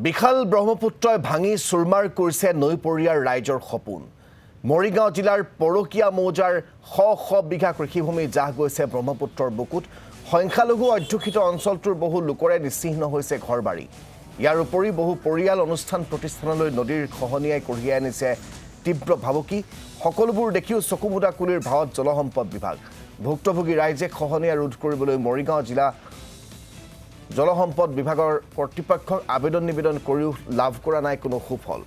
বিশাল ব্ৰহ্মপুত্ৰই ভাঙি চুৰমাৰ কৰিছে নৈপৰীয়াৰ ৰাইজৰ সপোন। মৰিগাঁও জিলাৰ পৰকীয়া মৌজাৰ শ শ বিঘা কৃষিভূমি জাহ গৈছে ব্ৰহ্মপুত্ৰৰ বুকুত। সংখ্যালঘু অধ্যুষিত অঞ্চলটোৰ বহু লোকৰে নিচিহ্ন হৈছে ঘৰবাৰী। ইয়াৰ উপৰি বহু পৰিয়াল অনুষ্ঠান প্ৰতিষ্ঠানলৈ নদীৰ খহনীয়াই কঢ়িয়াই আনিছে তীব্ৰ ভাবুকি। সকলোবোৰ দেখিও চকুমুদা কুলিৰ ভাৱত জলসম্পদ বিভাগ। ভুক্তভোগী ৰাইজে খহনীয়া ৰোধ কৰিবলৈ মৰিগাঁও জিলা জলসম্পদ বিভাগৰ কৰ্তৃপক্ষক আবেদন নিবেদন কৰিও লাভ কৰা নাই কোনো সুফল।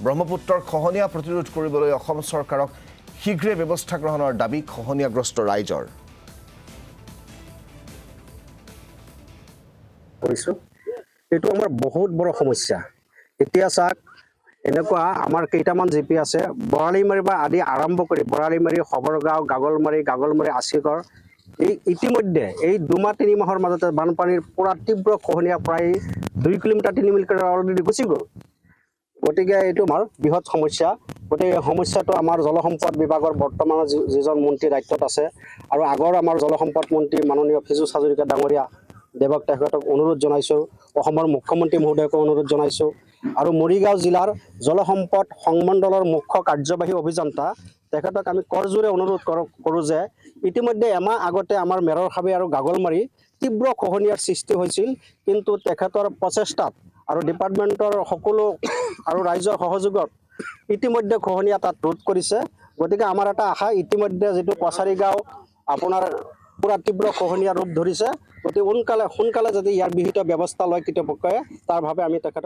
ব্ৰহ্মপুত্ৰৰ খহনীয়া প্ৰতিৰোধ কৰিবলৈ অসম চৰকাৰক শীঘ্ৰে ব্যৱস্থা গ্ৰহণৰ দাবী খহনীয়াগ্ৰস্ত ৰাইজৰ। এইটো আমাৰ বহুত বড় সমস্যা। এতিয়া চাক এনেকুৱা আমাৰ কেইটামান জিপি আছে বৰালিমাৰী বা আদি আৰম্ভ কৰি বৰালিমাৰী, খবৰগাঁও, গাগলমাৰী, আছিগড়। এই ইতিমধ্যে এই 2-3 মাহৰ মাজতে বানপানীৰ পুৰা তীব্ৰ খহনীয়া প্ৰায় 2 কিলোমিটাৰ 3 মিটাৰ অলৰেডি গুচি গ'ল। গতিকে এইটো আমাৰ বৃহৎ সমস্যা। গতিকে এই সমস্যাটো আমাৰ জলসম্পদ বিভাগৰ বৰ্তমানৰ যিজন মন্ত্ৰী দায়িত্বত আছে আৰু আগৰ আমাৰ জলসম্পদ মন্ত্ৰী মাননীয় ফিজু হাজৰিকা ডাঙৰীয়া দেৱক তেখেতক অনুৰোধ জনাইছোঁ, অসমৰ মুখ্যমন্ত্ৰী মহোদয়ক অনুৰোধ জনাইছোঁ আৰু মৰিগাঁও জিলাৰ জলসম্পদ সংমণ্ডলৰ মুখ্য কাৰ্যবাহী অভিযন্তা তেখেতক আমি কৰজোৰে অনুৰোধ কৰোঁ যে ইতিমধ্যে এমাহ আগতে আমাৰ মেৰৰখাবী আৰু গাগলমাৰী তীব্ৰ খহনীয়াৰ সৃষ্টি হৈছিল, কিন্তু তেখেতৰ প্ৰচেষ্টাত আৰু ডিপাৰ্টমেণ্টৰ সকলো আৰু ৰাইজৰ সহযোগত ইতিমধ্যে খহনীয়া তাত ৰোধ কৰিছে। গতিকে আমাৰ এটা আশা, ইতিমধ্যে যিটো কছাৰী গাঁও আপোনাৰ পুৰা তীব্ৰ খহনীয়া ৰূপ ধৰিছে, গতিকে সোনকালে যদি ইয়াৰ বিহিত ব্যৱস্থা লয় কৰ্তৃপক্ষই, তাৰ বাবে আমি তেখেতক